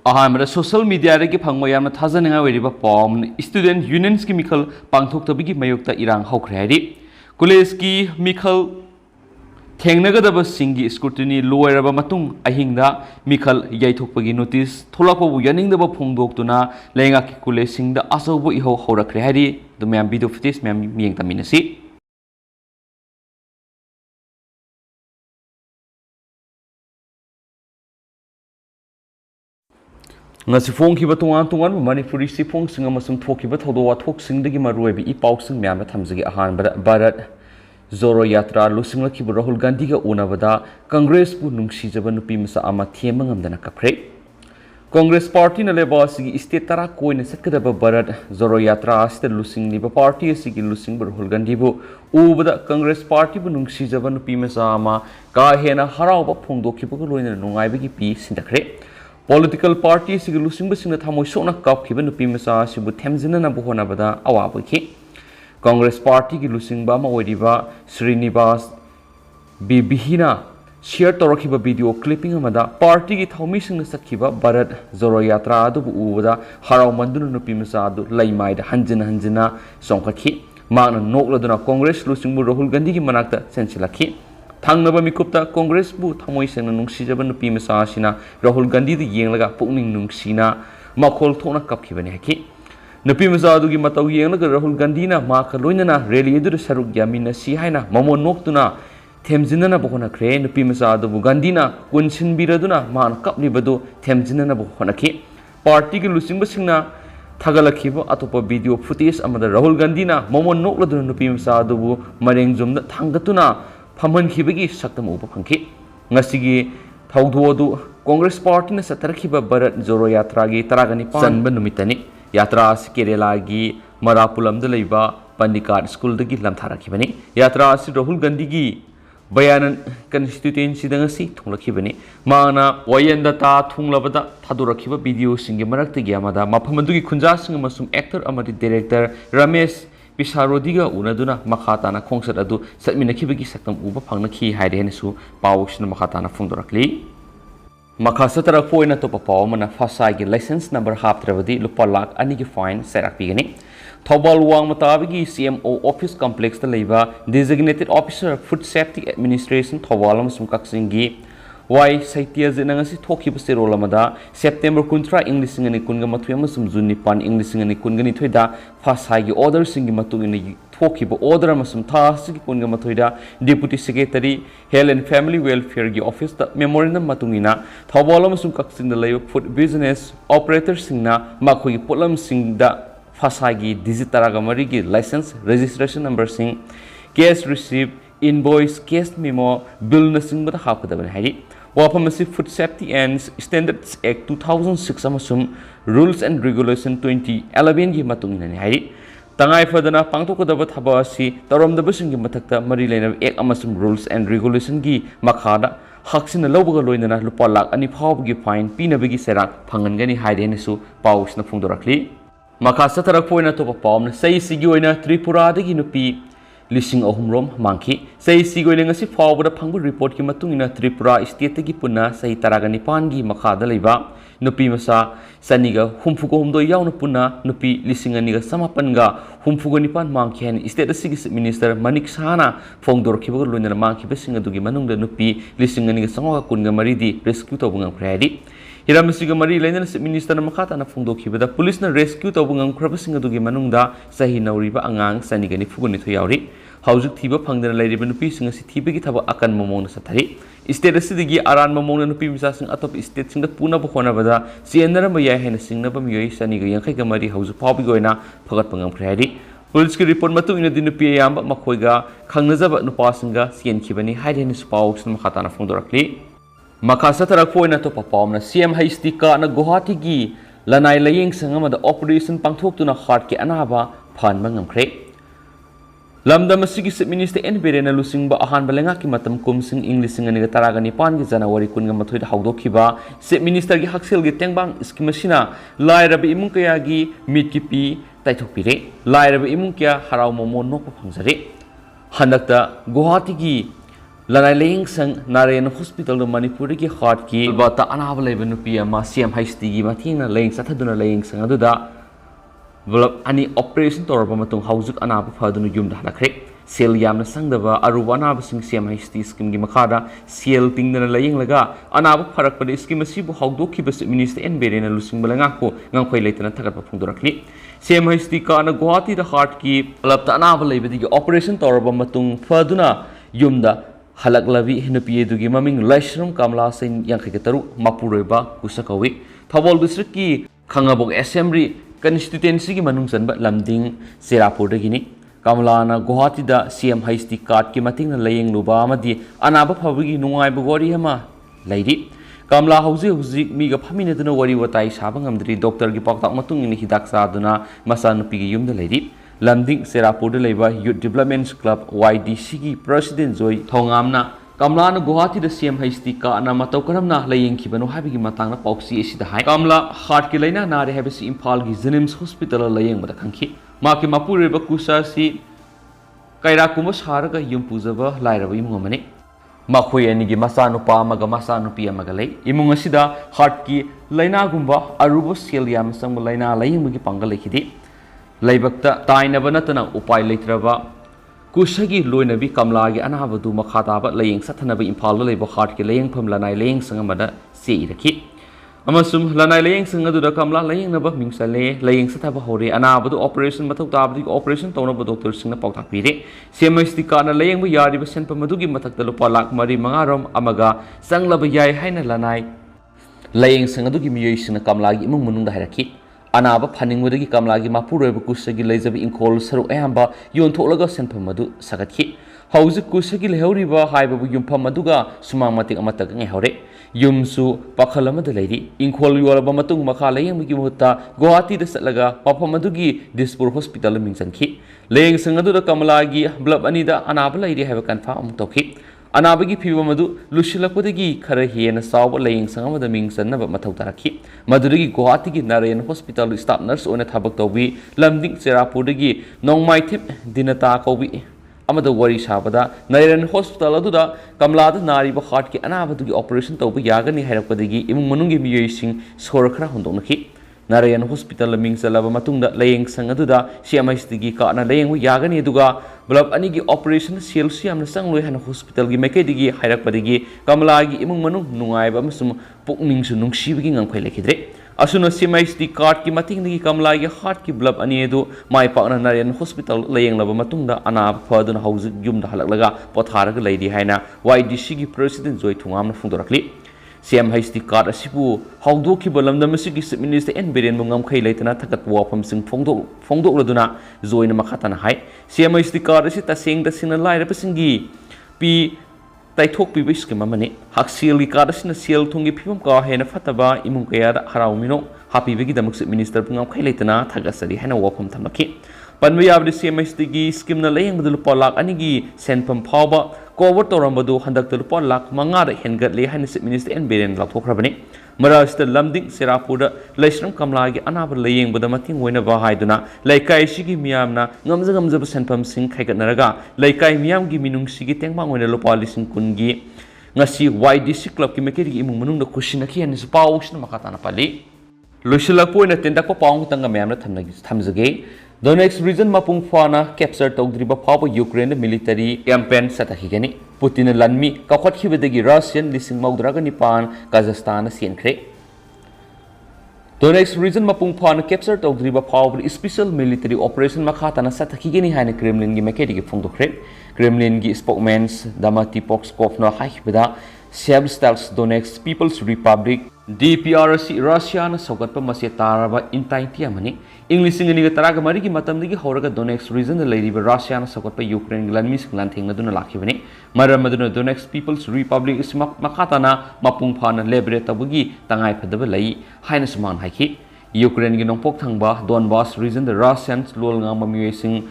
Ahmad social media की फंगो याम थाजनिंगा वेरिबा पॉम student unions की मिखल पांगथोक्तबगी मयोक्ता इरांग हौख्रे हाइरि college की मिखल थेंगनगदब सिंगी स्क्रूटिनी लोयरबा मतुंग अहिंगदा मिखल याइथोक्पगी नोटिस थोलाकबु यानिंगदब फोंदोक्तुना लेंगा की कॉलेज सिंगदा असौबो इहो हौरख्रे हाइरि द मैम वीडियो फुटेज मैम मियंग तमिनसी फोंखिबा तोंगान तोंगान मणिपुरी सिफोंसिंग अमसुंग थोखिबा थौदो वाथोकसिंगदगी मरुएबि इपाउसिंग म्याम थमजगी अहानबदा भारत जोरो यात्रा लुसिंगलखिबा राहुल गांधी का उनबदा कांग्रेस बु नुंगसिजबा नुपी मसा अमा थेम ngamdana कखरे कांग्रेस पार्टी न लेबा सिगी स्टेट तरा कोइन सत्कदबा भारत जोरो यात्रा आस्ते लुसिंगलिबा पार्टी सिगी लुसिंग राहुल गांधी बु उबदा कांग्रेस पार्टी बु नुंगसिजबा नुपी मसा अमा का हेना हरावबा फोंदोखिबा लोइना नुंगाइबगी पी सिंदखरे Political party सिग लुसिंग सिंग थामोय सोना कापखिब नुपी मसा सिबु थेमजिनना बहोनाबदा अवाबखि कांग्रेस पार्टी की लुसिंग बा ओइरिबा श्रीनिवास बिबिहिना शेयर तौरखिब वीडियो क्लिपिंग अमदा पार्टी की थौमी सिंग सखिबा भारत जोरो यात्रा अदु उबदा हराव मंदुन नुपी मसा अदु लैमाइद हंजिन हंजिना सोंखखि माना नोकलदुना कांग्रेस लुसिंग राहुल गांधी की मनाक्ता सेंसिलखि थांगनबा मिकुप्ता कांग्रेस बु थमोय सेंग नुंगसिजबा नुपी मसा सिना राहुल गांधी द येंगलगा पुकनिंग नुंगसिना मखोल थोना कपखिबने हकि नुपी मसा दुगी मतौ येंगलगा राहुल गांधी ना माखा लोइनना रैली दुर सरुक यामिनसी हाइना ममो नोक्तुना थेमजिनना बहोनख्रे नुपी मसा दुबु गांधी ना कुनसिनबिरदुना मान कपलिबदु थेमजिनना बहोनखि पार्टी की लुसिंग सिंगना थागलखिबा अतोप वीडियो फुटेज अमदा राहुल गांधी ना ममो नोक्लदुना नुपी मसा दुबु मरेंग जुमदा थांगतुना फमनखिबगी सक्तम उब फंखि ngasiगी थौदोदु कांग्रेस पार्टी ने सतरखिबा भारत जोरो यात्रा की तरागनि चनब नुमितनि यात्रा केरला की मरापुलमद लैबा पंडिकाट स्कूल दगी लमथारखिबनि यात्रा राहुल गांधी की बयान कंस्टिट्यूएंसी दंगसी थुंगलखिबनि माना वयंदता थुंगलबदा थादोरखिबा वीडियो सिंगे मरक्तगी अमदा मफमदुगी खुंजासिंग मसुम एक्टर अमदि डायरेक्टर रमेश पिसारोदिगा उनदुना मखाताना खोंसत अदु सत्मिनखिबगी सक्तम उबा फंगनखि हाइरेनसु पावसिन मखाताना फुंदोरखली मखासतरा पोइना तो पावमना फासागी लाइसेंस नंबर हापत्रबदी लुपा लाख अनि की फाइन सेराकपिगनि थौबाल वांगमताबगी सीएमओ ऑफिस कॉम्प्लेक्स द लेबा designated officer food safety administration Thoubal अमसुम कक्सिंगी वाई साहित्य जिनंगसी थोखिब सेरोलमदा सेप्टेम्बर 13 इंग्लिशिंग अनि कुनगा मथुय अमसुम जुन निपान इंग्लिशिंग अनि कुनगनि थोइदा फासागी ऑर्डर सिंगी मतुगिन थोखिब ऑर्डर अमसुम थासगी कुनगा मथुइदा deputy secretary health and family welfare की ऑफिस द मेमोरेंडम मतुगिना थौबाल अमसुम कक्सिंग द लेब फूड बिजनेस ऑपरेटर सिंगना मखोगी पोलम सिंगदा फासागी डिजिटल मरी की लाइसेंस रजिस्ट्रेशन नंबर सिंग cash receive invoice cash memo bill नसिंगबदा हापदबन हाइरि वाफम food safety and standards act 2006 अमसुम रूल्स एंड रेगुलेशन 2011 की मतुंगिननि हाइरि तंगाई फदना पांगथोकदब थबा असि तौरमदबसिंगी मथक्ता मरी लेनब एक्ट अमसुम रूल्स एंड रेगुलेशन की मखादा हक्सिन लौबगा लोइनना लुपा लाख अनि फावबगी फाइन पीनबगी सेराक फंगनगनि हाइरेनसु पाउसना फुंदोरखली मखा सतरक पोइना तो पावम सही सिगी ओइना त्रिपुरादगी नुपी लिसिंग अहुमरोम मांखी सही सिगोइलेंगसी फावबदा फंगबु रिपोर्ट की मतुंगिना त्रिपुरा स्टेट की पुना सही तरागा निपान की मखादा लेबा नुपी मसा सनिगा हुमफुगो हुमदो याउन पुना नुपी लिसिंग अनिगा समापनगा हुमफुगो निपान मांखी हन स्टेट सिगी मिनिस्टर मनिक साना फोंगदोरखिबो लोइना मांखिबे सिंग दुगी मनुंगदा नुपी लिसिंग अनिगा संगा कुनगा मरीदी रेस्क्यू तोबुंगम ख्रेदी हिरामसिगा मरी लेना मिनिस्टर मखाताना फोंदोखिबदा पुलिस न रेस्क्यू तोबुंगम ख्रबसिंग दुगी मनुंगदा सही नौरिबा अंगांग सनिगनि फुगनि थोयावरि हौजुक थीबा फंगदना लैरिबा नुपीसिंग असि थीबगी थबा अकन ममोंना सथरि स्टेट असिदगी आरान ममोंना नुपी मिसासिंग अतोप स्टेट सिंग पुनब खोनाबदा सियनरम याय हेन सिंगनब मियोय सनिगा यंखैगा मरी हौजु फावबि गोयना फगतपंगम ख्रेदी पुलिस की रिपोर्ट मतु इन दिन नुपी याम मखोयगा खंगनजब नुपासिंगा सियनखिबनि हाइदेन सुपाउस मखाताना फोंदोरखली मखासतरक पोइना तो पावमना सीएम हैस्टिका न गुवाहाटी की लनाई लयेंग संगमदा ऑपरेशन पांगथोक्तुना हार्ट के अनाबा फानबा ngamkhre लमदम सिगी chief minister N बेरेना लुसिंगबा Ahaan बलेंगा की मतम कुमसिंग इंग्लिशिंग अनिगा तरागा निपान की जनवरी कुनगा मथोइदा हौदोखिबा चीफ मिनिस्टर की हक्सेल की तेंगबांग स्कीम असिना लाइरब इमुंग कया की मीट की पी ताइथोकपिरे लाइरब इमुंग क्या हराव मोमो नोक फंगजरे हनकता गुवाहाटी की Lanai Laying Sang Narayan Hospital Manipur ki heart ki bata anaba leba nupi ama CMHT gi mathingna laying sathaduna laying sang aduda develop ani operation torba matung hauzuk anaba phadunu yum da halakre sel yamna sangdaba aruba anaba sing CMHT scheme gi makhada sel tingdana laying laga anaba pharak pade scheme asibu hawdokhi bas minister en berena lusing balanga ko ngangkhoi leitana thagat pa phungdorakni CMHT ka na Guwahati da heart ki lapta anaba leba digi operation torba matung phaduna yumda halak lavi hinupi dugi maming Laishram Kamla Sen Yangkai Taru Mapuroba Kusakawi Thawal District ki Khangabok Assembly constituency ki manung sanba lamding Serapur dagini Kamla na Guwahati da CMHT card ki mating na laying luba amadi anaba phabagi nungai bogori hama laidi Kamla hauzi miga phamine duna wari watai sabang amdri doctor ki paktak matung ni hidak sa duna masa nupi gi yumda laidi Lamding Serapur leba Youth Development Club YDC ki President Joy Thongamna Kamla na Guwahati da CMHT ka na matau karamna laying khibano habigi matangna pauksi esida hai Kamla heart ki laina nare habisi Imphal gi Jenims Hospital laying bada khangki ma ki Mapur reba kusa si kaira kuma saraga yumpuzaba lairaba imungamane makhoi ani gi masanupa amaga masanupi amaga lei imung asida heart ki laina gumba arubo sel yam sang laina laying gi pangal lekhidi Laibakta tainaba natana upai leitraba kusagi loinabi kamlagi anabadu makhataba laying sathanaba Imphal leba heart ki laying pham lanai laying sangamada se iraki amasum lanai laying sangaduda kamla laying naba mingsale laying sathaba hore anabadu operation mathau tabadi operation tawnaba doctor singna pautak pire CMHT kana laying bu yariba senpa madugi mathakta lupa lak mari mangarom amaga sanglaba yai haina lanai laying sangadugi miyoi singna kamlagi imung munungda hairaki Anaba Paningwadi Kamlagi Mapur Kusagi Lazabi in Kol Saru Amba Yon Tolaga Senpamadu Sakati House Kusagi Horiba Haiba Yumpamaduga Sumamati Amatang Hore Yumsu Pakalama the lady in Kol Yolabamatung Makala Yamimuta Guwahati the Salaga Papamadugi Dispur Hospital Minsanki Laying Sangadu Kamalagi Blab Anida Anaba lady have a confirmed toki Anabagi Pivamadu, Lushilapodagi, Karahi and a sour laying some of the Mings and never Matautaraki, Madurigi Guwahati Narayan Hospital staff nurse on a Tabaktobi, Lamding Serapodagi, Nong my tip, Dinata Kobi, Amada Wari Shabada, Narayan Hospital Aduda, Kamlada Nari Bahatki, Anabadu operation Tobi Yagani Herapadagi, Imungi Muyasing, Hourakhre Hondonaki. Narayan Hospital Mings Lava Matunda laying Sangaduda, CMHT ka na laying Yagani Duga, Blab Anigi operation Siam Sangluhan Hospital Gimekadigi, Hirakpadigi, Kamalagi, Imumanu, Nungaiba Musum, Pukning Sunung Shiving and Pelekidre. As soon as CMHT card Kimating Kamlagi, Heart Ki Blab Aniedu, my partner Narayan Hospital laying Lava Matunda, Anab, Further House Yum Halaga, Potaraga Lady Haina, YDC President Joy Tungam Fundorakli. CMHT card asibu hawdoki balamda masigi minister en beren mungam khai leitana thakat wafam sing phongdok laduna joina makhatana hai CMHT card asi taseng da sina laira pasingi pi taithok pi bis kema mane haksil gi card asina sel thungi phibam ka hena fataba imung kaya da harawmino happy begi damak minister mungam khai leitana thagasari hena wafam thamaki panwe yabdi CMHT gi scheme na layeng badul polak ani gi senpam phawba Cover Torambadu, Handak the Polak, Mangara, Hengat Lay, Minister and Beren Lapokrabani, Marasta Lamding, Serapura, Laishram Kamlagi, Anaba laying with the Mating Winava Haiduna, Laikai Shigi Miamna, Namzagams of Sanpam Sing Kaikanaraga, Laikai Miam Giminung Sigi Tangmang when a Lopalis in Kungi, Nasi, YDC Club Kimaki Imunung, the Kushinaki and his pouch, Makatana Pali. Lushilako and attend up a pound Tangamana Tamzagay. The next reason Mapung Fana captured Togdriba Papa Ukraine military campaign Satahigani, Putin Lanmi, Kakot Hibedagi Russian, Lissing Magdraganipan, Kazakhstan, Sienkre. The next reason Mapung Fana captured Togdriba Papa special military operation Makhatana Satahigani Hine Kremlin Gimaketi Fundokre, Kremlin Gi spokesman Damati Pokskov no Haibeda, Sebstals Donetsk People's Republic. DPRC Russia na sogat pa masyataraba intaintia mani English ngini taraga marigi matamdigi horaga Donetsk region na ladiba Russia na sogat pa Ukraine lanmis lanthing na duna lakhibani maramaduna Donetsk People's Republic is makatana mapungpha na liberate tabugi tangai phadaba lai haina suman haiki Ukraine gi nongpok thangba Donbas region the Russians lol nga mamiwesing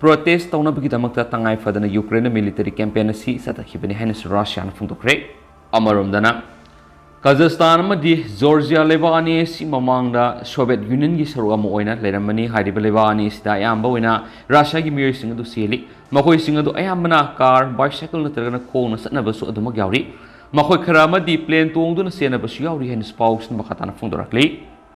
protest tawna bagi damakta tangai phadana Ukraine military campaign si satakhibani haina Russia na phungdokre amarom dana Kazakhstan amadi Georgia leibak ani si mamangda Soviet Union gi saruk ama oina leiramani hariba leibak ani sida ayamba oina Russia gi miyoi sing adu seli makoi sing adu ayambana car bicycle natragana khongna satnaba su aduma yauri makoi khara amadi plane tongduna senabasu yauri hen spauks makhatana phongdorakli